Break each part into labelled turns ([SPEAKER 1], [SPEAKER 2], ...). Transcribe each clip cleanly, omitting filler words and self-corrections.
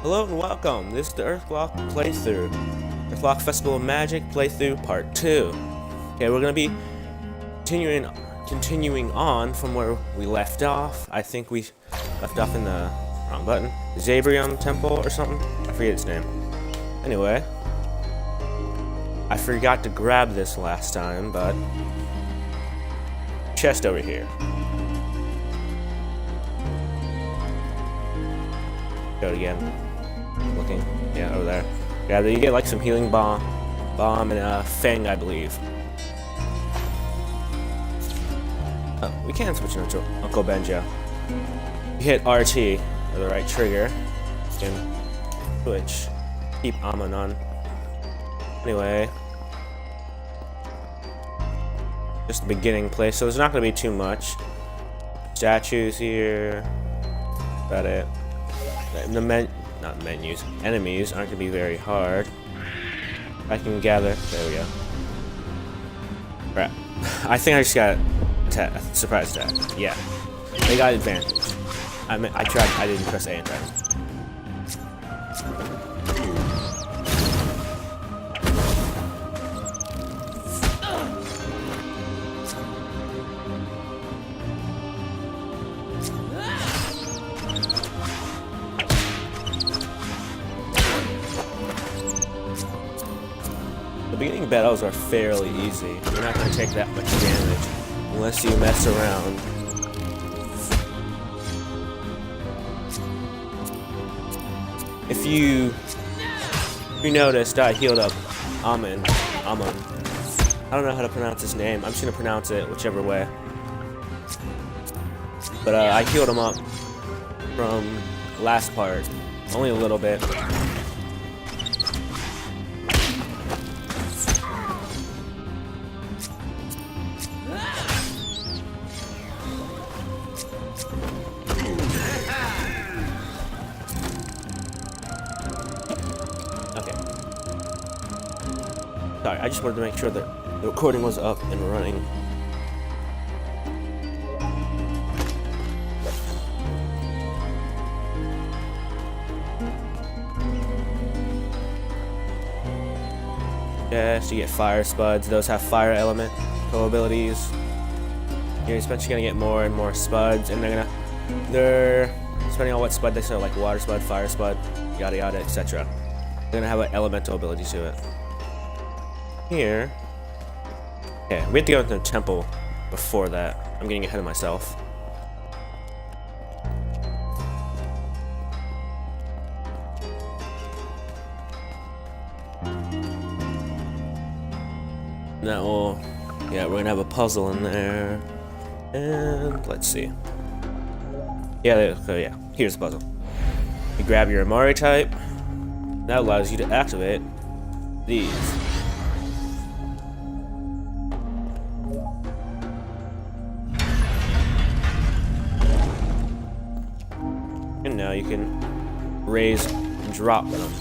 [SPEAKER 1] Hello and welcome. This is the Earthlock playthrough. Earthlock Festival of Magic playthrough part 2. Okay, we're gonna be continuing on from where we left off. I think we left off in the wrong button. Zabrium Temple or something? I forget its name. Anyway, I forgot to grab this last time, but chest over here. Go again. Looking, yeah, over there. Yeah, you get like some healing bomb and a fang, I believe. Oh, we can switch into Uncle Benjo. You hit RT or the right trigger, you can switch. Keep Amon on. Anyway, just the beginning place, so there's not going to be too much. Statues here. About it. Not menus. Enemies aren't going to be very hard. I can gather. There we go. Crap. I think I just got a surprise attack. Yeah. They got advantage. I tried. I didn't press A in time. The beginning battles are fairly easy. You're not going to take that much damage unless you mess around. If you noticed, I healed up Amon. I don't know how to pronounce his name. I'm just going to pronounce it whichever way. But I healed him up from last part. Only a little bit. Sorry, I just wanted to make sure that the recording was up and running. Yes, you get fire spuds. Those have fire element abilities. You're especially gonna get more and more spuds, and they're depending on what spud they say, like water spud, fire spud, yada yada, etc. They're gonna have an elemental ability to it. Here. Okay, we have to go into the temple before that. I'm getting ahead of myself. That will, yeah, we're gonna have a puzzle in there. And let's see. Yeah, okay, yeah, here's the puzzle. You grab your Amari type. That allows you to activate these. And now you can raise and drop them.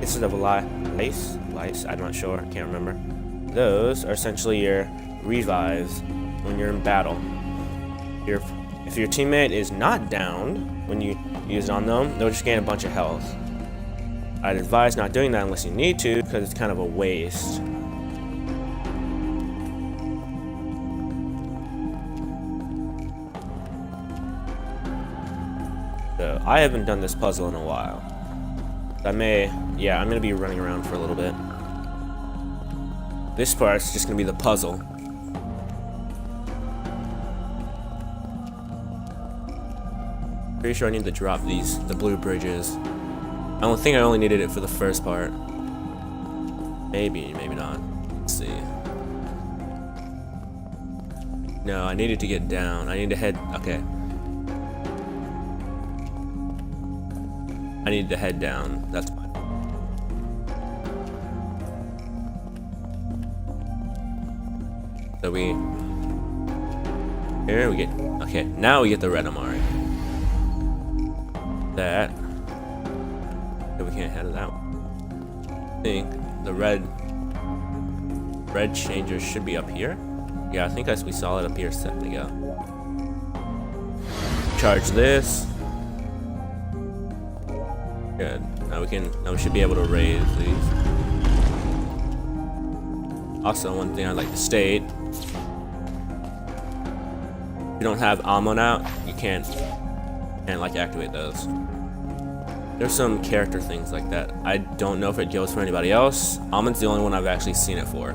[SPEAKER 1] Instead of a lice, I'm not sure, I can't remember. Those are essentially your revives when you're in battle. If your teammate is not downed when you use it on them, they'll just gain a bunch of health. I'd advise not doing that unless you need to, because it's kind of a waste. So, I haven't done this puzzle in a while. I'm gonna be running around for a little bit. This part's just gonna be the puzzle. Pretty sure I need to drop the blue bridges. I don't think I only needed it for the first part. Maybe not. Let's see. No, I needed to get down. I need to head, okay. I need to head down. That's fine. So here we get, okay, now we get the red Amari. That, we can't handle that one. I think the red changer should be up here. Yeah, I think we saw it up here a second ago. Charge this. Good. Now we should be able to raise these. Also, one thing I'd like to state: if you don't have almond out, you can't like activate those. There's some character things like that. I don't know if it goes for anybody else. Almond's the only one I've actually seen it for.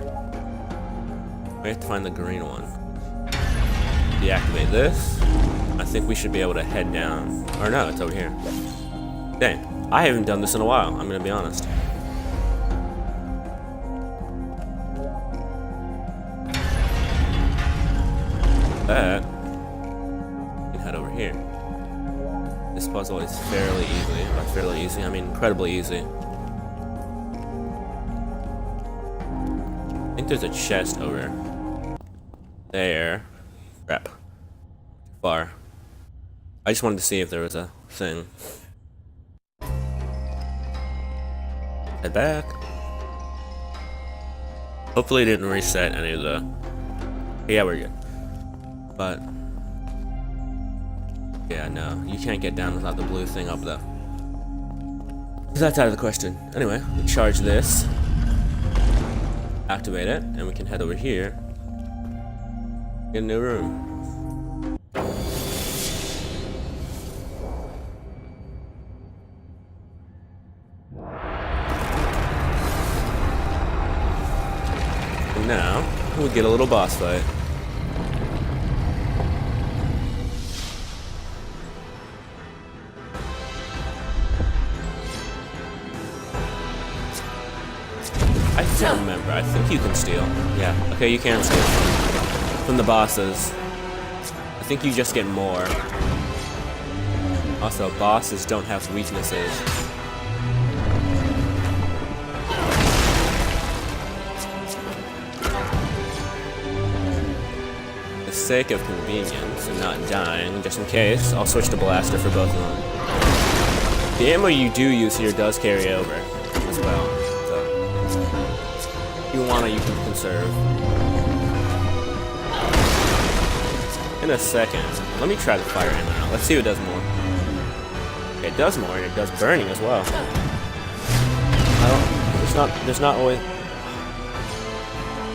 [SPEAKER 1] We have to find the green one. Deactivate this. I think we should be able to head down. Or no, it's over here. Dang. I haven't done this in a while, I'm gonna be honest. That. We can head over here. This puzzle is fairly easy. By fairly easy, I mean incredibly easy. I think there's a chest over there. Crap. Too far. I just wanted to see if there was a thing. Head back. Hopefully it didn't reset any of the... Yeah, we're good. But... yeah, no. You can't get down without the blue thing up though. So that's out of the question. Anyway, we charge this. Activate it, and we can head over here. Get a new room. And now, we get a little boss fight. I don't remember. I think you can steal. Yeah. Okay, you can steal from the bosses. I think you just get more. Also, bosses don't have weaknesses. For the sake of convenience and not dying, just in case, I'll switch to blaster for both of them. The ammo you do use here does carry over as well. If you want to, you can conserve. In a second, let me try the fire ammo out. Let's see who does more. Okay, it does more, and it does burning as well. There's not always...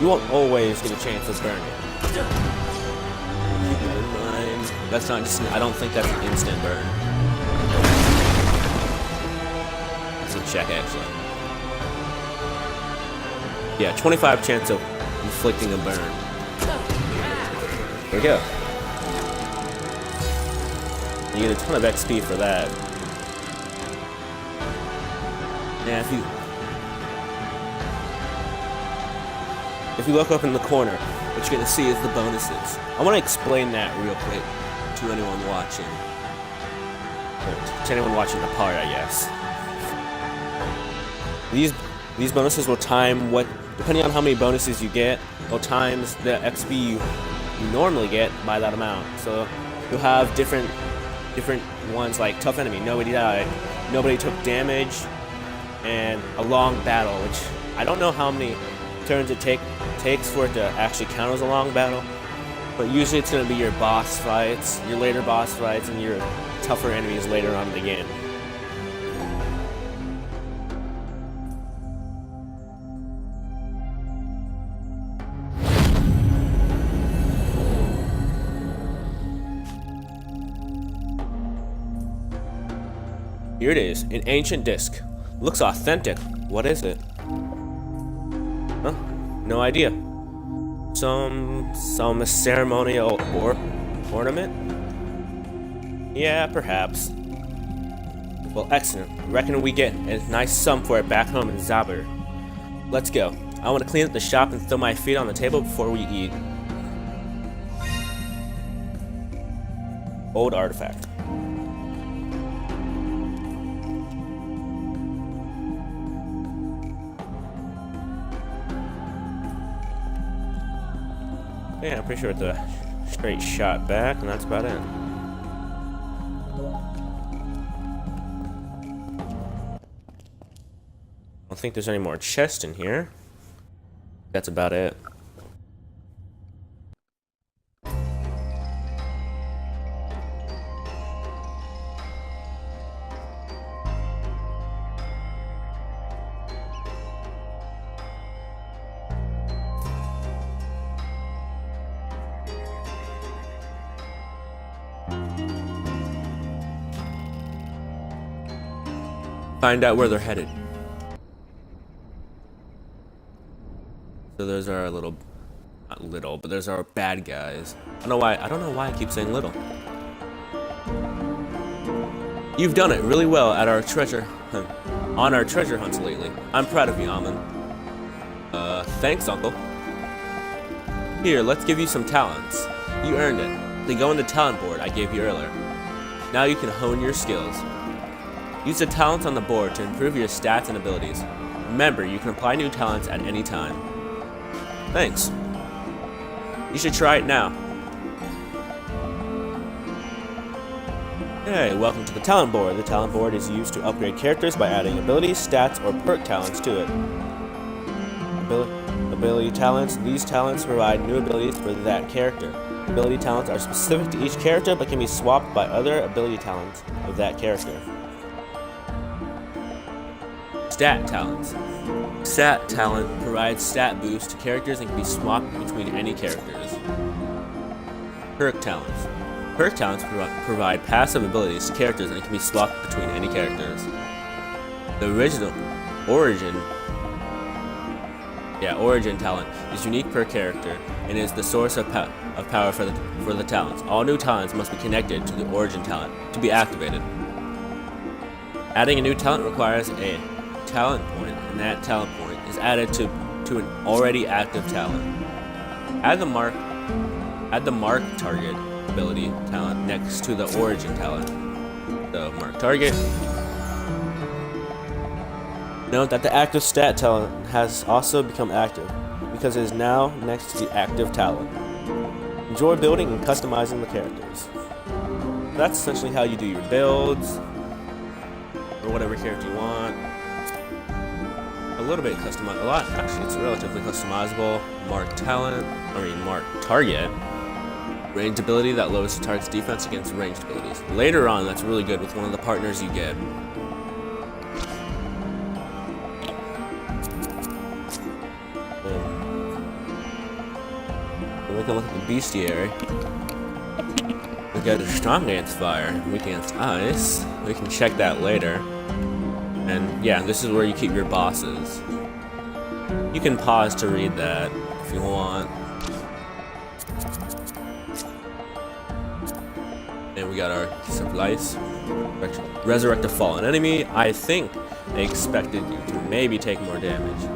[SPEAKER 1] You won't always get a chance of burning. Keep that in mind. That's not just... I don't think that's an instant burn. It's a check, actually. Yeah, 25 chance of inflicting a burn. There we go. You get a ton of XP for that. Yeah, if you look up in the corner, what you're gonna see is the bonuses. I want to explain that real quick to anyone watching. To anyone watching the part, I guess. These bonuses will time what, depending on how many bonuses you get, will times the XP you normally get by that amount. So you'll have different ones like tough enemy, nobody died, nobody took damage, and a long battle, which I don't know how many turns it takes for it to actually count as a long battle, but usually it's going to be your boss fights, your later boss fights, and your tougher enemies later on in the game. Here it is, an ancient disc. Looks authentic. What is it? Huh? No idea. Some ceremonial ornament? Yeah, perhaps. Well, excellent. Reckon we get a nice sum for it back home in Zabur. Let's go. I want to clean up the shop and throw my feet on the table before we eat. Old artifact. Yeah, I'm pretty sure it's a straight shot back, and that's about it. I don't think there's any more chests in here. That's about it. Find out where they're headed. So those are our not little, but those are our bad guys. I don't know why I keep saying little. You've done it really well at our treasure hunt, on our treasure hunts lately. I'm proud of you, Amon. Thanks, Uncle. Here, let's give you some talents. You earned it. They go in the talent board I gave you earlier. Now you can hone your skills. Use the talents on the board to improve your stats and abilities. Remember, you can apply new talents at any time. Thanks. You should try it now. Hey, welcome to the talent board. The talent board is used to upgrade characters by adding abilities, stats, or perk talents to it. Ability talents. These talents provide new abilities for that character. Ability talents are specific to each character but can be swapped by other ability talents of that character. Stat talents. Stat talent provides stat boosts to characters and can be swapped between any characters. Perk talents. Perk talents provide passive abilities to characters and can be swapped between any characters. The origin talent is unique per character and is the source of power for the talents. All new talents must be connected to the origin talent to be activated. Adding a new talent requires a talent point, and that talent point is added to an already active talent. Add the mark target ability talent next to the origin talent. So mark target. Note that the active stat talent has also become active because it is now next to the active talent. Enjoy building and customizing the characters. That's essentially how you do your builds or whatever character you want. A little bit customized, a lot actually. It's relatively customizable. Mark target. Ranged ability that lowers the target's defense against ranged abilities. Later on, that's really good with one of the partners you get. We can look at the bestiary. We got a strong against fire, weak against ice. We can check that later. And yeah, this is where you keep your bosses. You can pause to read that if you want. And we got our supplies. Resurrect a fallen enemy. I think they expected you to maybe take more damage.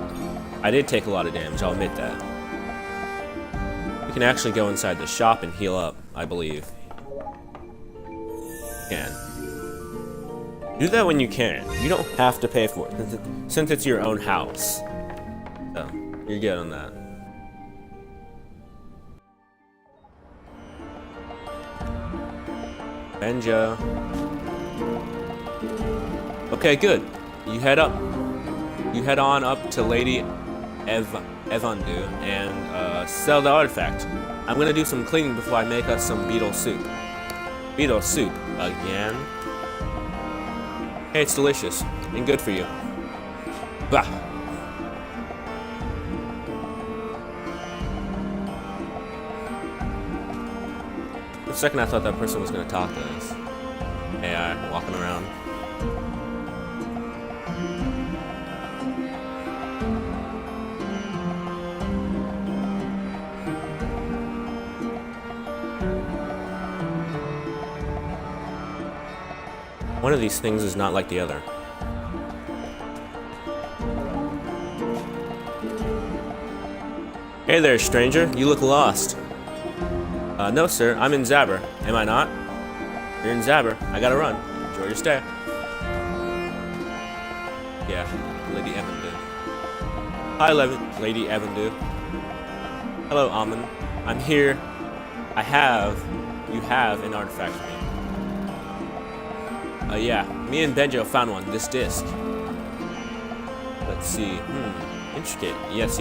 [SPEAKER 1] I did take a lot of damage, I'll admit that. You can actually go inside the shop and heal up, I believe. You can. Do that when you can. You don't have to pay for it, since it's your own house. So, you're good on that. Benja. Okay, good. You head on up to Lady Evandu and sell the artifact. I'm gonna do some cleaning before I make us some beetle soup. Beetle soup again? Hey, it's delicious and good for you. Bah. For a second I thought that person was gonna talk to us. AI walking around. One of these things is not like the other. Hey there, stranger. You look lost. No, sir. I'm in Zabber. Am I not? You're in Zabber. I gotta run. Enjoy your stay. Yeah, Lady Evandu. Hi, Lady Evandu. Hello, Amon. I'm here. You have an artifact for me. Yeah, me and Benjo found one, this disc. Let's see, intricate, yes.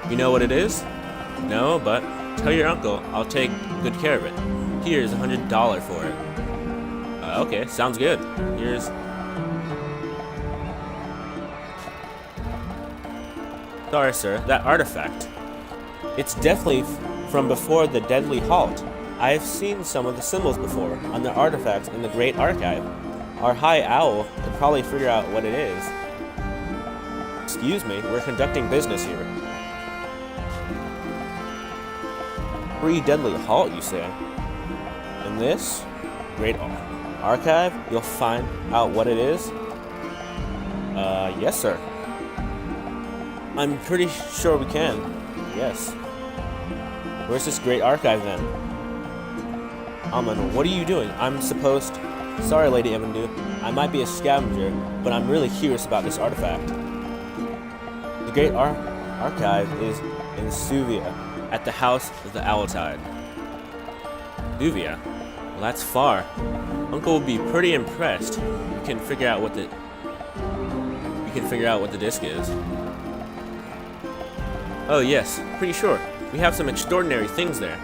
[SPEAKER 1] You know what it is? No, but tell your uncle I'll take good care of it. Here's $100 for it. Okay, sounds good. Here's... Sorry, sir, that artifact. It's definitely from before the Deadly Halt. I have seen some of the symbols before on the artifacts in the Great Archive. our high owl could probably figure out what it is. Excuse me, we're conducting business here. Pre-deadly halt, you say? In this great archive, you'll find out what it is? Yes, sir. I'm pretty sure we can. Yes. Where's this great archive then? Amun, what are you doing? Sorry, Lady Evandu. I might be a scavenger, but I'm really curious about this artifact. The great archive is in Suvia, at the House of the Owltide. Suvia? Well, that's far. Uncle will be pretty impressed. You can figure out what the disc is. Oh yes, pretty sure. We have some extraordinary things there,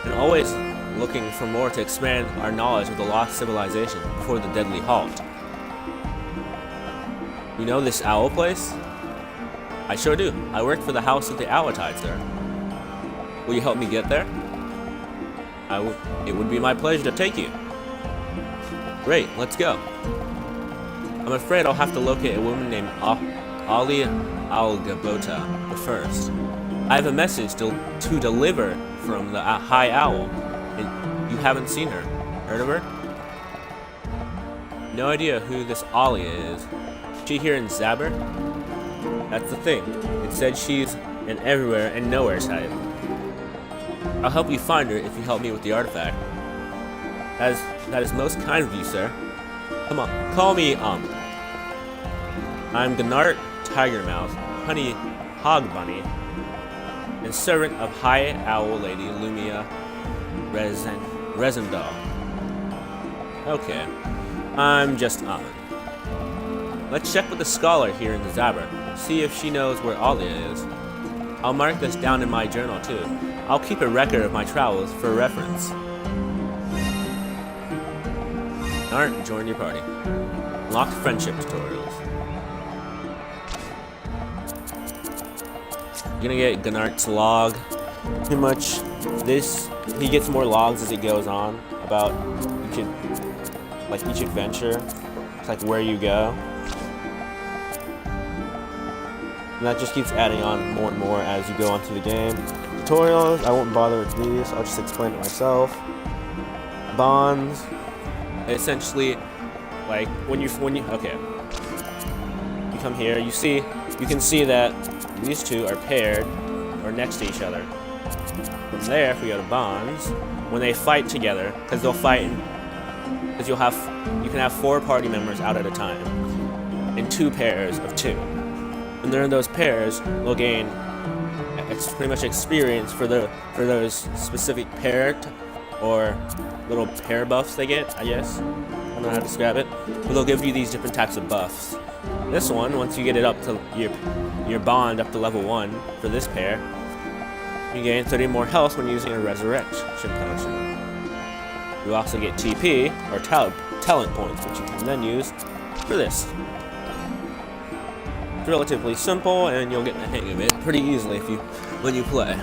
[SPEAKER 1] and always looking for more to expand our knowledge of the lost civilization before the deadly halt. You know this owl place? I sure do. I work for the House of the Owltides there. Will you help me get there? It would be my pleasure to take you. Great, let's go. I'm afraid I'll have to locate a woman named Ali Algabota first. I have a message to deliver from the High Owl, and you haven't seen her. Heard of her? No idea who this Ali is. She here in Zabur? That's the thing. It said she's an everywhere and nowhere type. I'll help you find her if you help me with the artifact. That is most kind of you, sir. Come on, call me I'm Gnart Tigermouth, Honey Hogbunny, and servant of High Owl Lady Lumia Resendal. Okay, I'm just Amun. Let's check with the scholar here in the Zabur, see if she knows where Alia is. I'll mark this down in my journal too. I'll keep a record of my travels for reference. Gnart, join your party. Locked friendship tutorials. You're gonna get Gnart's log. Pretty much he gets more logs as it goes on about each adventure. It's like where you go. And that just keeps adding on more and more as you go on through the game. Tutorials, I won't bother with these, I'll just explain it myself. Bonds. Essentially, like when you come here, you can see that these two are paired or next to each other. From there, if we go to bonds, when they fight together, because they'll fight, because you can have 4 party members out at a time, in 2 pairs of 2. And then in those pairs, they'll gain pretty much experience for those specific pair or little pair buffs they get, I guess. I don't know how to describe it. But they'll give you these different types of buffs. This one, once you get it up to your bond up to level 1 for this pair, you gain 30 more health when using a resurrection potion. You also get TP, or talent points, which you can then use for this. It's relatively simple, and you'll get the hang of it pretty easily when you play.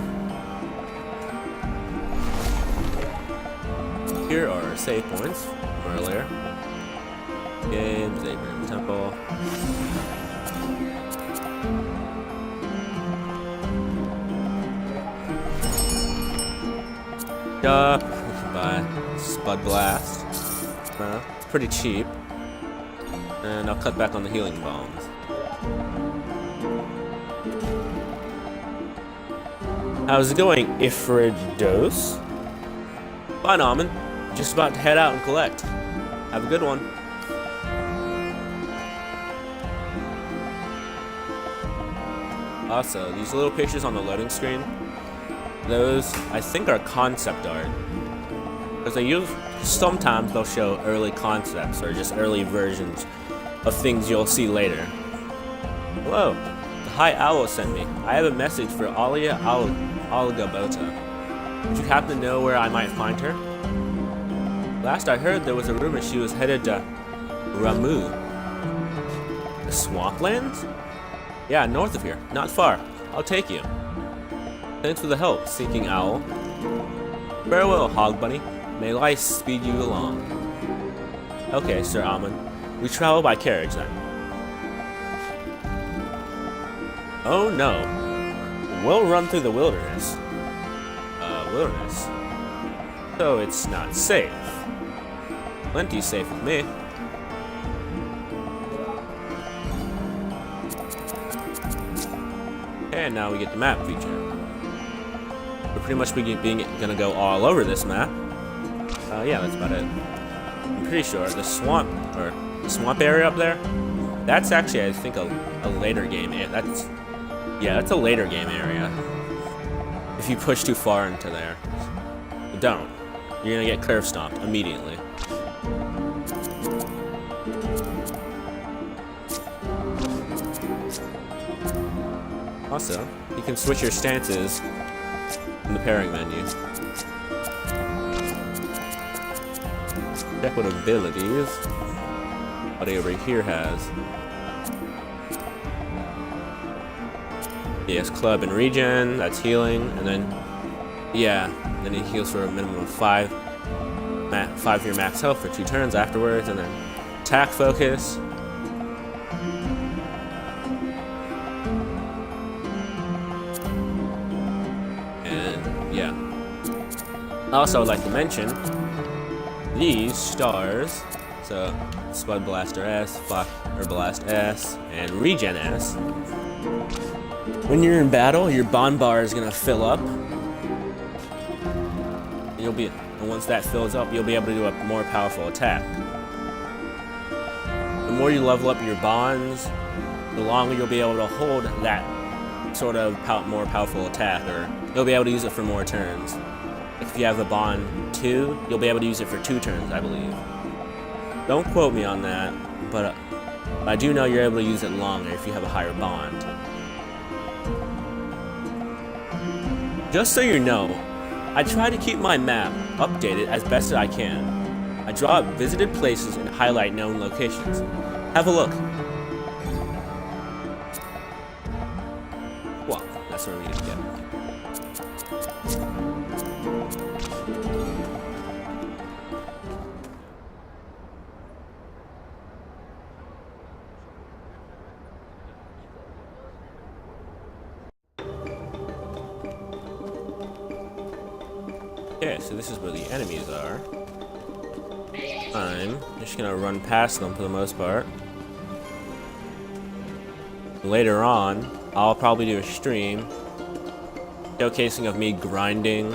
[SPEAKER 1] Here are save points from earlier. Games, Abraham Temple. Up, we can buy Spud Blast. It's pretty cheap. And I'll cut back on the healing bombs. How's it going, Ifridos? Fine, Amun. Just about to head out and collect. Have a good one. Also, these little pictures on the loading screen, those I think are concept art. Because sometimes they'll show early concepts or just early versions of things you'll see later. Hello, the High Owl sent me. I have a message for Alia Algabota. Would you happen to know where I might find her? Last I heard, there was a rumor she was headed to Ramu. The swamplands? Yeah, north of here. Not far. I'll take you. Thanks for the help, Seeking Owl. Farewell, Hog Bunny. May life speed you along. Okay, Sir Amon. We travel by carriage then. Oh no. We'll run through the wilderness. Wilderness. So it's not safe. Plenty safe with me. And now we get the map feature. We're pretty much gonna go all over this map. Yeah, that's about it. I'm pretty sure the swamp area up there, that's actually, I think, a later game. That's a later game area. If you push too far into there, don't. You're gonna get curve stomped immediately. Also, you can switch your stances in the pairing menu. Check what abilities what over here has. Yes, club and regen, that's healing, and then then he heals for a minimum of 5 of your max health for 2 turns afterwards, and then attack focus. And yeah. Also, I'd like to mention these stars, so Spud Blaster S, Blast S, and Regen S. When you're in battle, your bond bar is gonna fill up. And once that fills up, you'll be able to do a more powerful attack. The more you level up your bonds, the longer you'll be able to hold that sort of more powerful attack, or you'll be able to use it for more turns. If you have a bond 2, you'll be able to use it for 2 turns, I believe. Don't quote me on that, but I do know you're able to use it longer if you have a higher bond. Just so you know, I try to keep my map updated as best as I can. I draw up visited places and highlight known locations. Have a look. Well, that's where we need to get. Okay, so this is where the enemies are. I'm just gonna run past them for the most part. Later on, I'll probably do a stream showcasing of me grinding.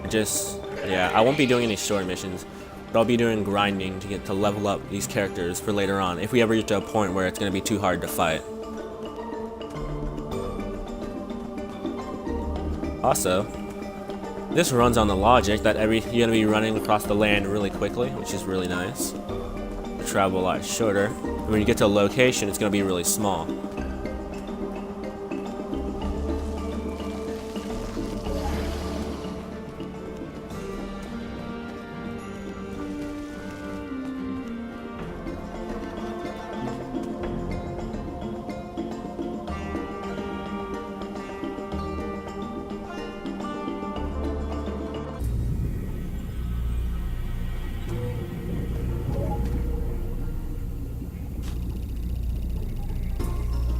[SPEAKER 1] I won't be doing any story missions, but I'll be doing grinding to get to level up these characters for later on, if we ever get to a point where it's gonna be too hard to fight. Also, this runs on the logic that you're gonna be running across the land really quickly, which is really nice. You travel a lot shorter. And when you get to a location, it's gonna be really small.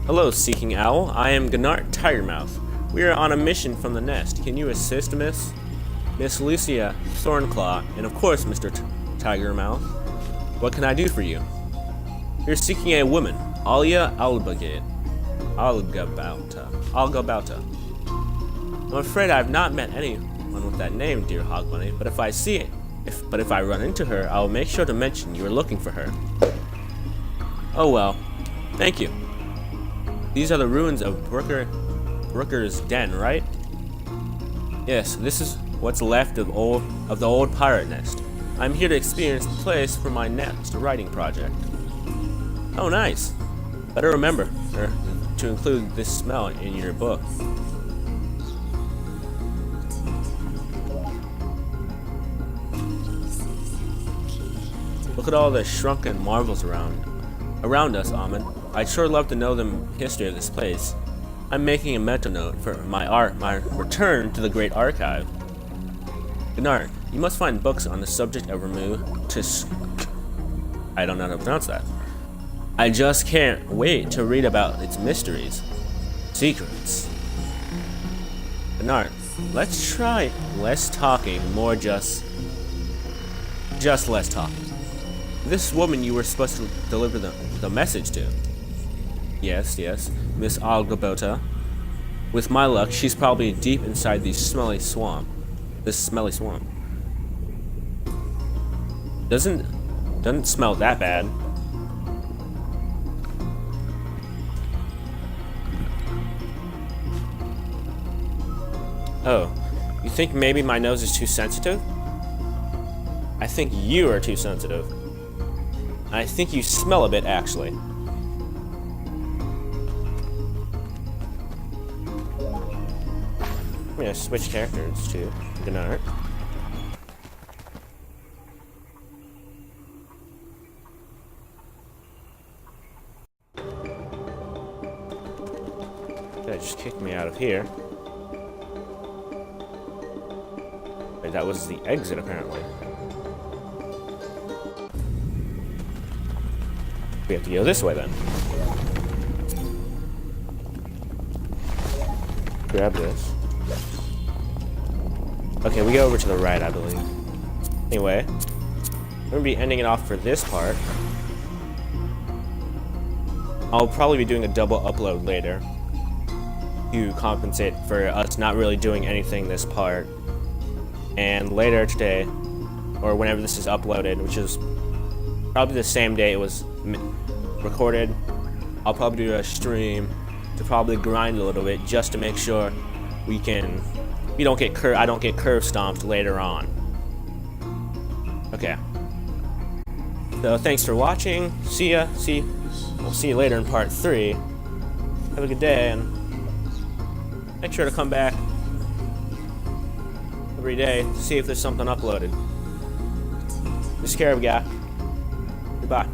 [SPEAKER 1] Hello, Seeking Owl. I am Gnart Tigermouth. We are on a mission from the nest. Can you assist, Miss Lucia Thornclaw, and of course, Mr. Tigermouth? What can I do for you? You're seeking a woman, Alia Algabauta. I'm afraid I have not met anyone with that name, dear Hogbunny, but if I run into her, I will make sure to mention you are looking for her. Oh well, thank you. These are the ruins of Brooker's Den, right? Yes, this is what's left of the old pirate nest. I'm here to experience the place for my next writing project. Oh, nice. Better remember to include this smell in your book. Look at all the shrunken marvels around us, Amon. I'd sure love to know the history of this place. I'm making a mental note for my return to the Great Archive. Gnart, you must find books on the subject of Ramu I don't know how to pronounce that. I just can't wait to read about its mysteries, secrets. Bernard, let's try less talking, more just less talking. This woman you were supposed to deliver the message to. Yes, Miss Algabota. With my luck, she's probably deep inside this smelly swamp. Doesn't smell that bad. Oh, you think maybe my nose is too sensitive? I think you are too sensitive. I think you smell a bit, actually. I'm gonna switch characters to Bernard. That just kicked me out of here. Wait, that was the exit, apparently. We have to go this way, then. Grab this. Okay, we go over to the right, I believe. Anyway, we're gonna be ending it off for this part. I'll probably be doing a double upload later to compensate for us not really doing anything this part. And later today, or whenever this is uploaded, which is probably the same day it was recorded, I'll probably do a stream to probably grind a little bit just to make sure I don't get curve stomped later on. Okay. So thanks for watching. See ya. We'll see you later in part 3. Have a good day, and make sure to come back every day to see if there's something uploaded. Just care of guy. Goodbye.